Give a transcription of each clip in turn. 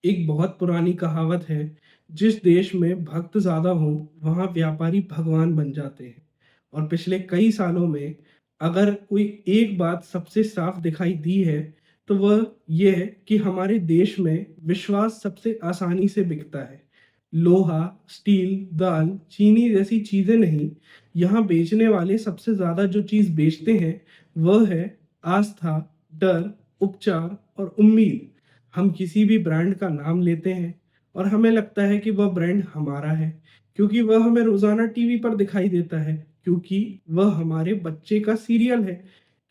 एक बहुत पुरानी कहावत है, जिस देश में भक्त ज़्यादा हों, वहाँ व्यापारी भगवान बन जाते हैं। और पिछले कई सालों में अगर कोई एक बात सबसे साफ दिखाई दी है, तो वह ये है कि हमारे देश में विश्वास सबसे आसानी से बिकता है। लोहा, स्टील, दाल, चीनी जैसी चीज़ें नहीं, यहाँ बेचने वाले सबसे ज़्यादा जो चीज़ बेचते हैं, वह है आस्था, डर, उपचार और उम्मीद। हम किसी भी ब्रांड का नाम लेते हैं और हमें लगता है कि वह ब्रांड हमारा है, क्योंकि वह हमें रोजाना टीवी पर दिखाई देता है, क्योंकि वह हमारे बच्चे का सीरियल है,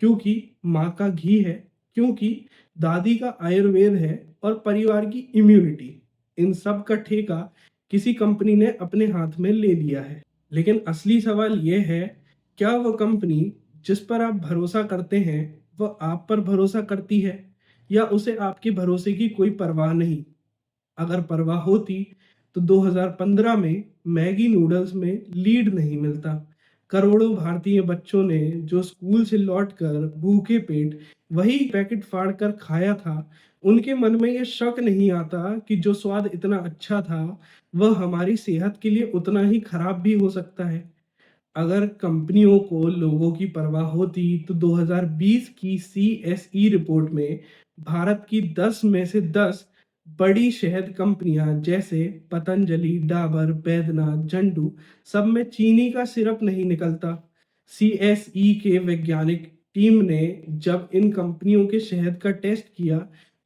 क्योंकि माँ का घी है, क्योंकि दादी का आयुर्वेद है और परिवार की इम्यूनिटी। इन सब का ठेका किसी कंपनी ने अपने हाथ में ले लिया है। लेकिन असली सवाल यह है, क्या वह कंपनी जिस पर आप भरोसा करते हैं, वह आप पर भरोसा करती है, या उसे आपके भरोसे की कोई परवाह नहीं? अगर परवाह होती तो 2015 में मैगी नूडल्स में लीड नहीं मिलता। करोड़ों भारतीय बच्चों ने जो स्कूल से लौटकर भूखे पेट वही पैकेट फाड़ कर खाया था, उनके मन में ये शक नहीं आता कि जो स्वाद इतना अच्छा था, वह हमारी सेहत के लिए उतना ही खराब भी हो सकता है। अगर कंपनियों को लोगों की परवाह होती तो 2020 की सीएसई रिपोर्ट में भारत की 10 में से 10 बड़ी शहद कंपनियां जैसे पतंजलि, डाबर, बैद्यनाथ, जंडू, सब में चीनी का सिरप नहीं निकलता। सीएसई के वैज्ञानिक टीम ने जब इन कंपनियों के शहद का टेस्ट किया,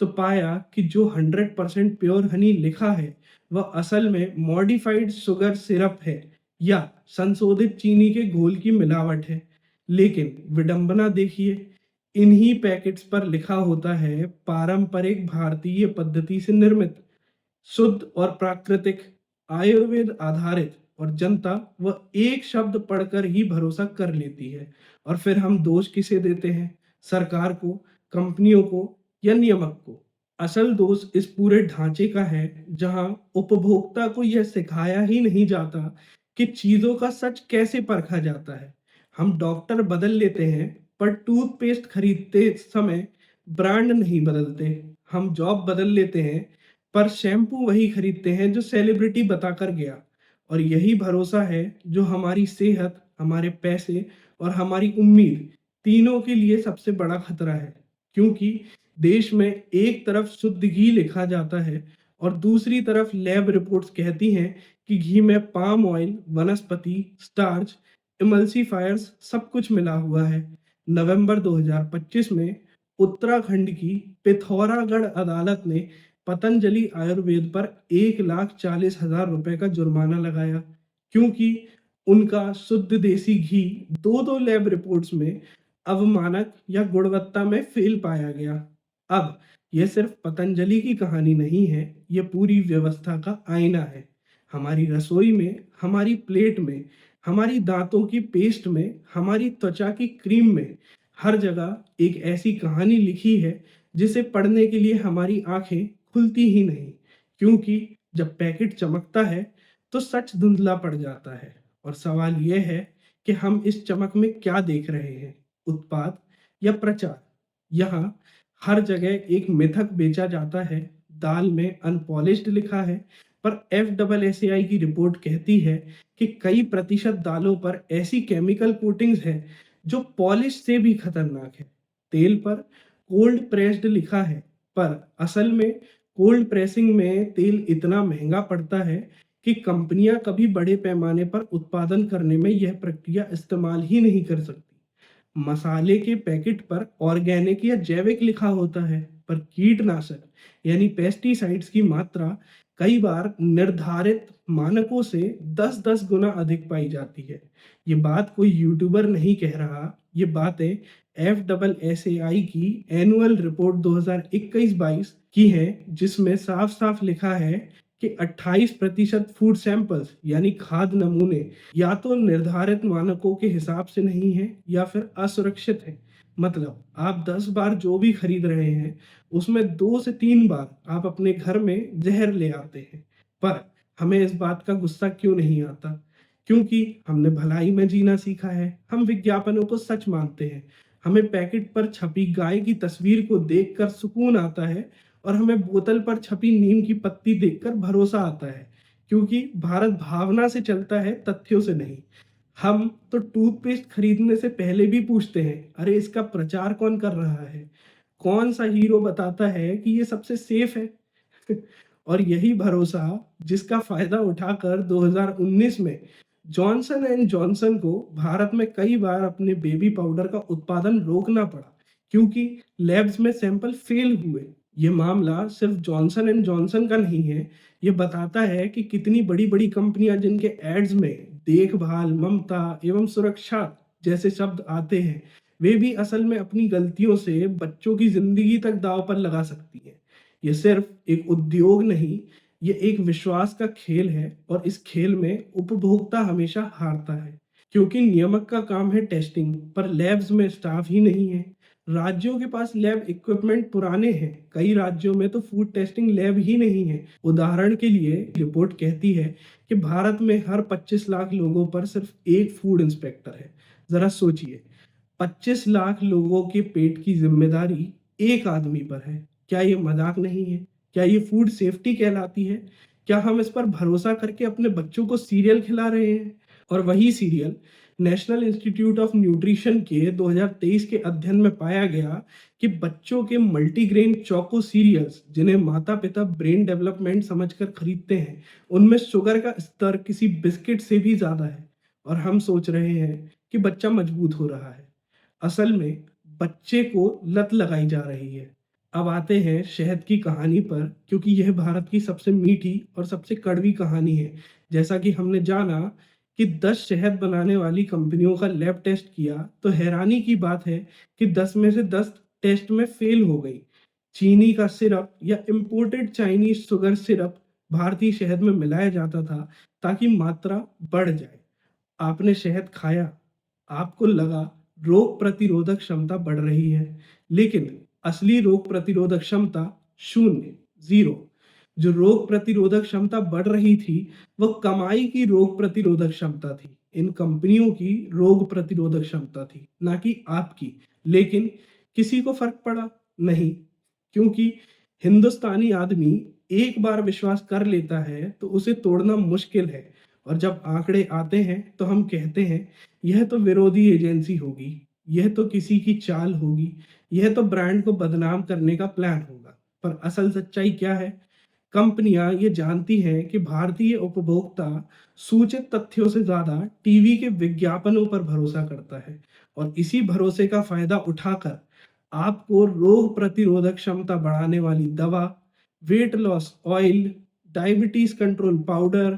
तो पाया कि जो 100% प्योर हनी लिखा है, वह असल में मॉडिफाइड शुगर सिरप है या संशोधित चीनी के घोल की मिलावट है। लेकिन विडंबना देखिए, इन्हीं पैकेट्स पर लिखा होता है पारंपरिक भारतीय पद्धति से निर्मित, शुद्ध और प्राकृतिक, आयुर्वेद आधारित, और जनता वह एक शब्द पढ़कर ही भरोसा कर लेती है। और फिर हम दोष किसे देते हैं? सरकार को, कंपनियों को, या नियामक को? असल दोष इस पूरे ढांचे का है, जहां उपभोक्ता को यह सिखाया ही नहीं जाता कि चीजों का सच कैसे परखा जाता है। हम डॉक्टर बदल लेते हैं, पर टूथपेस्ट खरीदते समय ब्रांड नहीं बदलते। हम जॉब बदल लेते हैं, पर शैम्पू वही खरीदते हैं जो सेलिब्रिटी बताकर गया। और यही भरोसा है जो हमारी सेहत, हमारे पैसे और हमारी उम्मीद तीनों के लिए सबसे बड़ा खतरा है। क्योंकि देश में एक तरफ शुद्ध घी लिखा जाता है और दूसरी तरफ लैब रिपोर्ट्स कहती हैं कि घी में पाम ऑयल, वनस्पति, स्टार्च, इमल्सीफायर्स सब कुछ मिला हुआ है। नवंबर 2025 में उत्तराखंड की पिथौरागढ़ अदालत ने पतंजलि आयुर्वेद पर 1,40,000 रुपए का जुर्माना लगाया, क्योंकि उनका शुद्ध देसी घी दो दो लैब रिपोर्ट्स में अवमानक या गुणवत्ता में फेल पाया गया। अब यह सिर्फ पतंजलि की कहानी नहीं है, यह पूरी व्यवस्था का आईना है। हमारी रसोई में, हमारी प्लेट में, हमारी दांतों की पेस्ट में, हमारी त्वचा की क्रीम में, हर जगह एक ऐसी कहानी लिखी है जिसे पढ़ने के लिए हमारी आंखें खुलती ही नहीं। क्योंकि जब पैकेट चमकता है, तो सच धुंधला पड़ जाता है। और सवाल यह है कि हम इस चमक में क्या देख रहे हैं, उत्पाद या प्रचार? यहाँ हर जगह एक मिथक बेचा जाता है। दाल में अनपॉलिश्ड लिखा है, पर FSSAI की रिपोर्ट कहती है कि कई प्रतिशत दालों पर ऐसी केमिकल कोटिंग्स है जो पॉलिश से भी खतरनाक है। तेल पर कोल्ड प्रेस्ड लिखा है, पर असल में कोल्ड प्रेसिंग में तेल इतना महंगा पड़ता है कि कंपनियां कभी बड़े पैमाने पर उत्पादन करने में यह प्रक्रिया इस्तेमाल ही नहीं कर सकती। मसाले के पैकेट पर ऑर्गेनिक या जैविक लिखा होता है, पर कीटनाशक यानी पेस्टिसाइड्स की मात्रा कई बार निर्धारित मानकों से 10-10 गुना अधिक पाई जाती है। ये बात कोई यूट्यूबर नहीं कह रहा, ये बातें FSSAI की एनुअल रिपोर्ट 2021-22 की है, जिसमें साफ साफ लिखा है कि 28% फूड सैंपल्स यानी खाद्य नमूने या तो निर्धारित मानकों के हिसाब से नहीं है या फिर असुरक्षित है। मतलब आप 10 बार जो भी खरीद रहे हैं, उसमें 2 से 3 बार आप अपने घर में जहर ले आते हैं। पर हमें इस बात का गुस्सा क्यों नहीं आता? क्योंकि हमने भलाई में जीना सीखा है। हम विज्ञापनों को सच मानते हैं। हमें पैकेट पर छपी गाय की तस्वीर को देखकर सुकून आता है और हमें बोतल पर छपी नीम की पत्ती देखकर भरोसा आता है, क्योंकि भारत भावना से चलता है, तथ्यों से नहीं। हम तो टूथपेस्ट खरीदने से पहले भी पूछते हैं, अरे इसका प्रचार कौन कर रहा है? कौन सा हीरो बताता है कि ये सबसे सेफ है? और यही भरोसा जिसका फायदा उठाकर 2019 में जॉनसन एंड जॉनसन को भारत में कई बार अपने बेबी पाउडर का उत्पादन रोकना पड़ा, क्योंकि लैब्स में सैंपल फेल हुए। ये मामला सिर्फ जॉनसन एंड जॉनसन का नहीं है, ये बताता है कि कितनी बड़ी-बड़ी कंपनियां जिनके एड्स में देखभाल, ममता एवं सुरक्षा जैसे शब्द आते हैं, वे भी असल में अपनी गलतियों से बच्चों की जिंदगी तक दांव पर लगा सकती हैं। ये सिर्फ एक उद्योग नहीं, ये एक विश्वास का खेल है, और इस खेल में उपभोक्ता हमेशा हारता है, क्योंकि नियामक का काम है टेस्टिंग, पर लैब्स में स्टाफ ही नहीं है। राज्यों के पास लैब इक्विपमेंट पुराने हैं, कई राज्यों में तो फूड टेस्टिंग लैब ही नहीं है। उदाहरण के लिए रिपोर्ट कहती है कि भारत में हर 25 लाख लोगों पर सिर्फ एक फूड इंस्पेक्टर है। जरा सोचिए, 25 लाख लोगों के पेट की जिम्मेदारी एक आदमी पर है। क्या ये मजाक नहीं है? क्या ये फूड सेफ्टी कहलाती है? क्या हम इस पर भरोसा करके अपने बच्चों को सीरियल खिला रहे हैं? और वही serial national institute of nutrition के 2023 के अध्ययन में पाया गया कि बच्चों के मल्टीग्रेन चोको सीरियल्स, जिन्हें माता-पिता ब्रेन डेवलपमेंट समझकर खरीदते हैं, उनमें शुगर का स्तर किसी बिस्किट से भी ज्यादा है। और हम सोच रहे हैं कि बच्चा मजबूत हो रहा है। असल में बच्चे को लत लगाई जा रही है। अब आते हैं शहद की कहानी पर, क्योंकि यह भारत की सबसे मीठी और सबसे कड़वी कहानी है। जैसा कि हमने जाना कि 10 शहद बनाने वाली कंपनियों का लैब टेस्ट किया, तो हैरानी की बात है कि 10 में से 10 टेस्ट में फेल हो गई। चीनी का सिरप या इंपोर्टेड चाइनीज शुगर सिरप भारतीय शहद में मिलाया जाता था, ताकि मात्रा बढ़ जाए। आपने शहद खाया, आपको लगा रोग प्रतिरोधक क्षमता बढ़ रही है, लेकिन असली रोग प्रतिरोधक क्षमता शून्य, जीरो। जो रोग प्रतिरोधक क्षमता बढ़ रही थी, वह कमाई की रोग प्रतिरोधक क्षमता थी। इन कंपनियों की रोग प्रतिरोधक क्षमता थी, ना कि आपकी। लेकिन किसी को फर्क पड़ा नहीं, क्योंकि हिंदुस्तानी आदमी एक बार विश्वास कर लेता है तो उसे तोड़ना मुश्किल है। और जब आंकड़े आते हैं तो हम कहते हैं, यह तो विरोधी एजेंसी होगी, यह तो किसी की चाल होगी, यह तो ब्रांड को बदनाम करने का प्लान होगा। पर असल सच्चाई क्या है? कंपनियां ये जानती हैं कि भारतीय उपभोक्ता सूचित तथ्यों से ज्यादा टीवी के विज्ञापनों पर भरोसा करता है, और इसी भरोसे का फायदा उठाकर आपको रोग प्रतिरोधक क्षमता बढ़ाने वाली दवा, weight loss oil, diabetes control powder,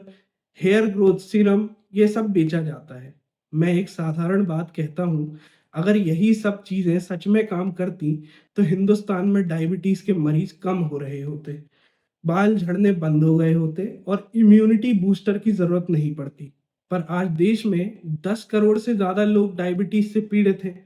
hair growth serum, ये सब बेचा जाता है। मैं एक साधारण बात कहता हूँ, अगर यही सब चीजें सच में काम करती, तो हिंदुस्तान में डायबिटीज के मरीज कम हो रहे होते, बाल झड़ने बंद हो गए होते, और इम्यूनिटी बूस्टर की जरूरत नहीं पड़ती। पर आज देश में 10 करोड़ से ज्यादा लोग डायबिटीज से पीड़ित हैं।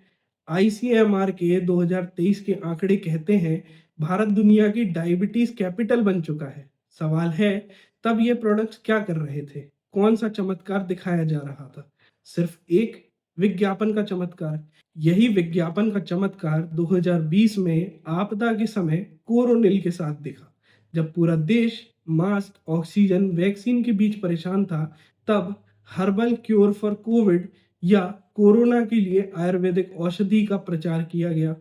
आईसीएमआर के 2023 के आंकड़े कहते हैं, भारत दुनिया की डायबिटीज कैपिटल बन चुका है। सवाल है, तब ये प्रोडक्ट्स क्या कर रहे थे? कौन सा चमत्कार दिखाया जा रहा था? सिर्फ एक विज्ञापन का चमत्कार। यही विज्ञापन का चमत्कार 2020 में आपदा के समय कोरोनिल के साथ दिखा। जब पूरा देश मास्क, ऑक्सीजन, वैक्सीन के बीच परेशान था, तब हर्बल क्योर फॉर कोविड या कोरोना के लिए आयुर्वेदिक औषधि का प्रचार किया गया।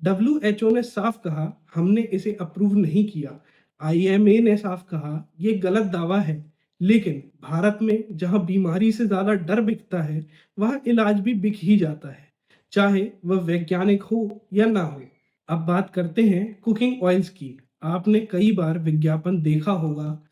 डब्ल्यूएचओ ने साफ कहा, हमने इसे अप्रूव नहीं किया। आईएमए ने साफ कहा, ये गलत दावा है। लेकिन भारत में जहां बीमारी से ज्यादा डर बिकता है, वहां इलाज भी बिक ही जाता है, चाहे वह वैज्ञानिक हो या ना हो। अब बात करते हैं कुकिंग ऑयल्स की। आपने कई बार विज्ञापन देखा होगा,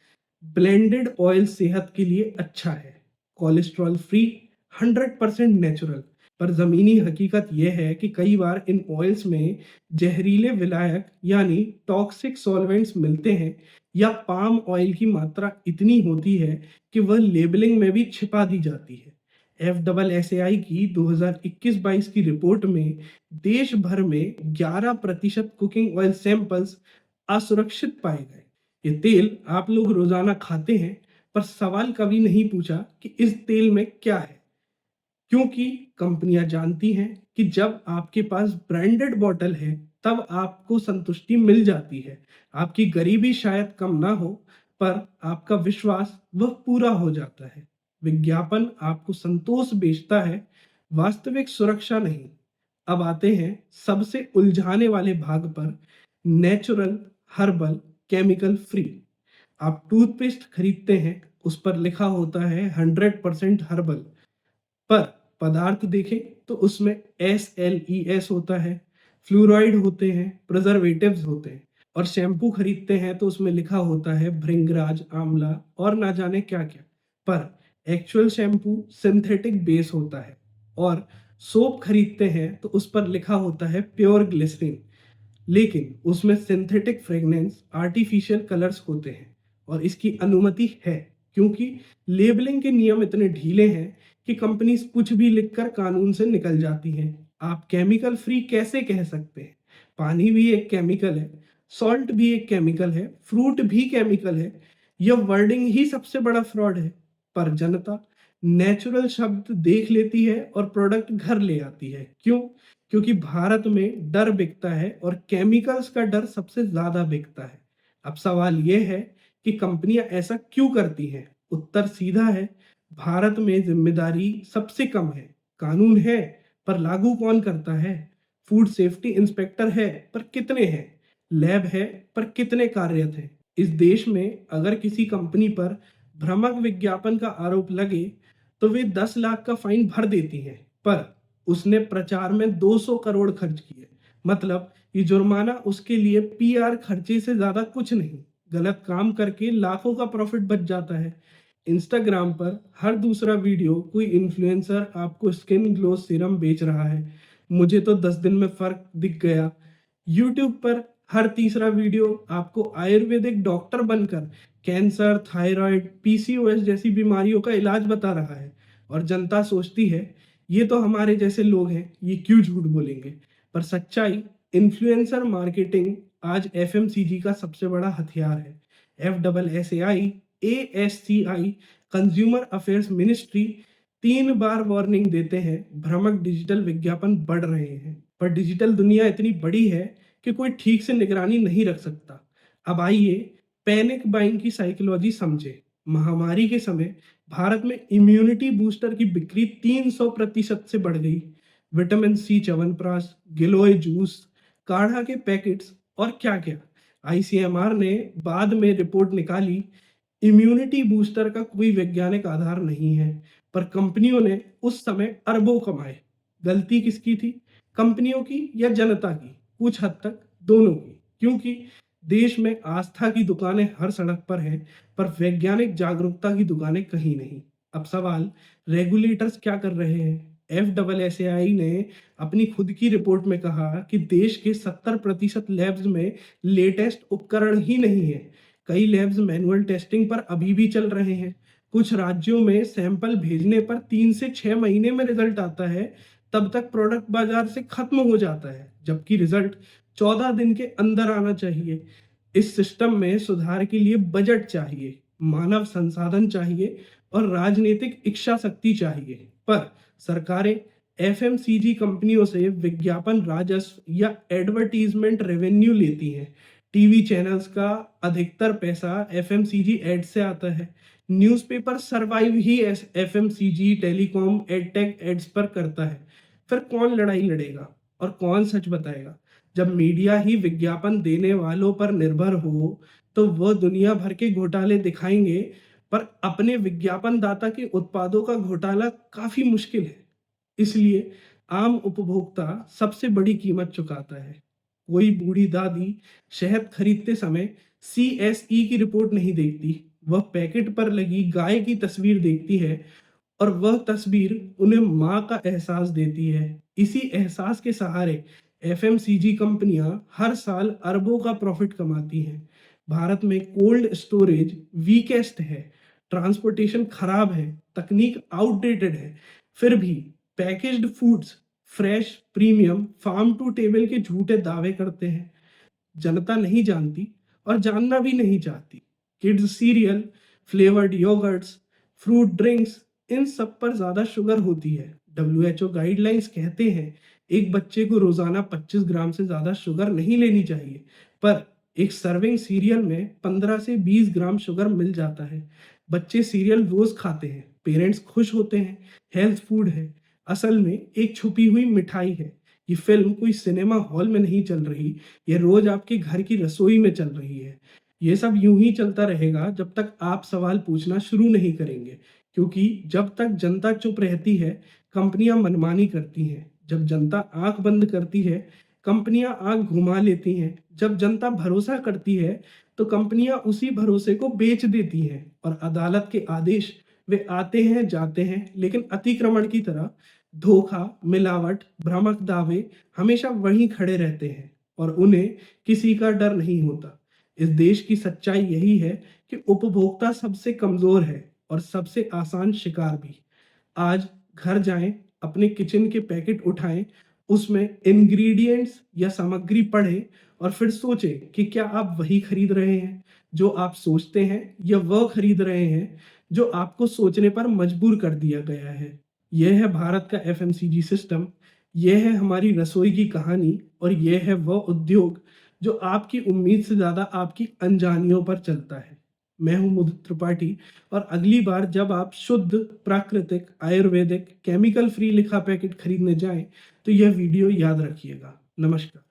ब्लेंडेड ऑयल सेहत के लिए अच्छा है, कोलेस्ट्रॉल फ्री, 100% नेचुरल। पर जमीनी हकीकत यह है कि कई बार इन ऑयल्स में जहरीले विलायक यानी टॉक्सिक सॉल्वेंट्स मिलते हैं, या पाम ऑयल की मात्रा इतनी होती है कि वह लेबलिंग में भी छिपा दी जाती है। FSSAI की 2021-22 की रिपोर्ट में देश भर में 11% कुकिंग ऑयल सैंपल्स असुरक्षित पाए गए। ये तेल आप लोग रोजाना खाते हैं, पर सवाल कभी नहीं पूछा कि इस तेल में क्या है, क्योंकि कंपनियां जानती हैं कि जब आपके पास ब्रांडेड बॉटल है, तब आपको संतुष्टि मिल जाती है। आपकी गरीबी शायद कम ना हो, पर आपका विश्वास वह पूरा हो जाता है। विज्ञापन आपको संतोष बेचता है, वास्तविक सुरक्षा नहीं। अब आते हैं सबसे उलझाने वाले भाग पर, नेचुरल, हर्बल, केमिकल फ्री। आप टूथपेस्ट खरीदते हैं, उस पर लिखा होता है 100% हर्बल, पर पदार्थ देखें तो उसमें SLES होता है, फ्लूराइड होते हैं, प्रिजर्वेटिव्स होते हैं। और शैम्पू खरीदते हैं तो उसमें लिखा होता है भृंगराज, आंवला और ना जाने क्या क्या। पर एक्चुअल शैम्पू सिंथेटिक बेस होता है। और सोप खरीदते हैं तो उस पर लिखा होता है प्योर ग्लिसरीन, लेकिन उसमें सिंथेटिक फ्रेगनेंस, आर्टिफिशियल कलर्स होते हैं। और इसकी अनुमति है, क्योंकि लेबलिंग के नियम इतने ढीले हैं कि कंपनीज कुछ भी लिखकर कानून से निकल जाती हैं। आप केमिकल फ्री कैसे कह सकते हैं? पानी भी एक केमिकल है, सॉल्ट भी एक केमिकल है, फ्रूट भी केमिकल है। यह वर्डिंग ही सबसे बड़ा फ्रॉड है। पर जनता नेचुरल शब्द देख लेती है और प्रोडक्ट घर ले आती है। क्यों? क्योंकि भारत में डर बिकता है और केमिकल्स का डर सबसे ज्यादा बिकता है। अब सवाल यह है कि कंपनियां ऐसा क्यों करती हैं? उत्तर सीधा है, भारत में जिम्मेदारी सबसे कम है। कानून है, पर लागू कौन करता है? फूड सेफ्टी इंस्पेक्टर है, पर कितने हैं? लैब है, पर कितने कार्यरत हैं? इस देश में अगर किसी कंपनी पर भ्रामक विज्ञापन का आरोप लगे तो वे 10 लाख का फाइन भर देती हैं, पर उसने प्रचार में 200 करोड़ खर्च किए। मतलब ये जुर्माना उसके लिए PR खर्चे से ज्यादा कुछ नहीं। गलत काम करके लाखों का प्रॉफिट बच जाता है। इंस्टाग्राम पर हर दूसरा वीडियो कोई इन्फ्लुएंसर आपको स्किन ग्लो सीरम बेच रहा है, मुझे तो 10 दिन में फर्क दिख गया। यूट्यूब पर हर तीसरा वीडियो आपको आयुर्वेदिक डॉक्टर बनकर कैंसर, थायराइड, PCOS जैसी बीमारियों का इलाज बता रहा है। और जनता सोचती है ये तो हमारे जैसे लोग हैं, ये क्यों झूठ बोलेंगे? पर सच्चाई, इन्फ्लुएंसर मार्केटिंग आज FMCG का सबसे बड़ा हथियार है। FSSAI, ASCI, consumer affairs ministry 3 बार वार्निंग देते हैं, भ्रामक डिजिटल विज्ञापन बढ़ रहे हैं। पर डिजिटल दुनिया इतनी बड़ी है कि कोई ठीक से निगरानी नहीं रख सकता। अब आइए पैनिक बाइंग की साइकोलॉजी समझे। महामारी के समय भारत में इम्यूनिटी बूस्टर की बिक्री 300% से बढ़ गई। विटामिन C च्यवनप्राश, गिलोय जूस, काढ़ा के पैकेट्स और क्या क्या। ICMR ने बाद में रिपोर्ट निकाली, इम्यूनिटी बूस्टर का कोई वैज्ञानिक आधार नहीं है, पर कंपनियों ने उस समय अरबों कमाए। गलती किसकी थी? कंपनियों की या जनता की? कुछ हद तक दोनों की, क्योंकि देश में आस्था की दुकानें हर सड़क पर हैं, पर वैज्ञानिक जागरूकता की दुकानें कहीं नहीं। अब सवाल, रेगुलेटर्स क्या कर रहे हैं? FSSAI ने अपनी खुद की रिपोर्ट में कहा कि देश के 70% लैब्स में लेटेस्ट उपकरण ही नहीं है। कई लैब्स मैनुअल टेस्टिंग पर अभी भी चल रहे हैं। कुछ राज्यों में सैंपल भेजने पर 3 से 6 महीने में रिजल्ट आता है, तब तक प्रोडक्ट बाजार से खत्म हो जाता है, जबकि रिजल्ट 14 दिन के अंदर आना चाहिए। इस सिस्टम में सुधार के लिए बजट चाहिए, मानव संसाधन चाहिए और राजनीतिक इच्छा शक्ति चाहिए। पर सरकारें FMCG कंपनियों से विज्ञापन राजस्व या एडवर्टीजमेंट रेवेन्यू लेती हैं। टीवी चैनल्स का अधिकतर पैसा FMCG एड से आता है। न्यूज़पेपर सरवाइव ही FMCG, टेलीकॉम, एडटेक एड्स पर करता है। फिर कौन लड़ाई लड़ेगा और कौन सच बताएगा? जब मीडिया ही विज्ञापन देने वालों पर निर्भर हो, तो वह दुनिया भर के घोटाले दिखाएंगे, पर अपने विज्ञापन दाता के उत्पादों का घोटाला काफी मुश्किल है। इसलिए आम उपभोक्ता सबसे बड़ी कीमत चुकाता है। कोई बूढ़ी दादी शहद खरीदते समय CSE की रिपोर्ट नहीं देखती, वह पैकेट पर लगी गाय की तस्वीर देखती है, और वह तस्वीर उन्हें माँ का एहसास देती है। इसी एहसास के सहारे FMCG कंपनियां हर साल अरबों का प्रॉफिट कमाती हैं। भारत में कोल्ड स्टोरेज वीकेस्ट है, ट्रांसपोर्टेशन खराब है, तकनीक आउटडेटेड है, फिर भी packaged foods fresh, premium, farm to table के झूठे दावे करते हैं। जनता नहीं जानती और जानना भी नहीं चाहती। Kids cereal, flavoured yogurts, fruit drinks, इन सब पर ज्यादा शुगर होती है। WHO गाइडलाइंस कहते हैं एक बच्चे को रोज़ाना 25 ग्राम से ज़्यादा शुगर नहीं लेनी चाहिए, पर एक सर्विंग सीरियल में 15 से 20 ग्राम शुगर मिल जाता है। बच्चे सीरियल रोज़ खाते हैं, पेरेंट्स खुश होते हैं, हेल्थ फूड है। असल में एक छुपी हुई मिठाई है। ये फ़िल्म कोई सिनेमा हॉल में नहीं चल रही, ये रोज़ आपके घर की रसोई में चल रही है। ये सब यूँ ही चलता रहेगा जब तक आप सवाल पूछना शुरू नहीं करेंगे, क्योंकि जब तक जनता चुप रहती है, कंपनियां मनमानी करती हैं। जब जनता आंख बंद करती है, कंपनियां आंख घुमा लेती हैं। जब जनता भरोसा करती है, तो कंपनियां उसी भरोसे को बेच देती हैं और अदालत के आदेश वे आते हैं जाते हैं, लेकिन अतिक्रमण की तरह धोखा, मिलावट, भ्रामक दावे हमेशा वहीं खड़े रहते हैं और उन्हें किसी का डर नहीं होता। इस देश की सच्चाई यही है कि उपभोक्ता सबसे कमजोर है और सबसे आसान शिकार भी। आज घर जाएं, अपने किचन के पैकेट उठाएं, उसमें इंग्रेडिएंट्स या सामग्री पढ़ें और फिर सोचें कि क्या आप वही खरीद रहे हैं जो आप सोचते हैं, या वह खरीद रहे हैं जो आपको सोचने पर मजबूर कर दिया गया है। यह है भारत का एफएमसीजी सिस्टम, यह है हमारी रसोई की कहानी, और यह है वह उद्योग जो आपकी उम्मीद से ज़्यादा आपकी अनजानियों पर चलता है। मैं हूं मुदित त्रिपाठी, और अगली बार जब आप शुद्ध, प्राकृतिक, आयुर्वेदिक, केमिकल फ्री लिखा पैकेट खरीदने जाएं, तो यह वीडियो याद रखिएगा। नमस्कार।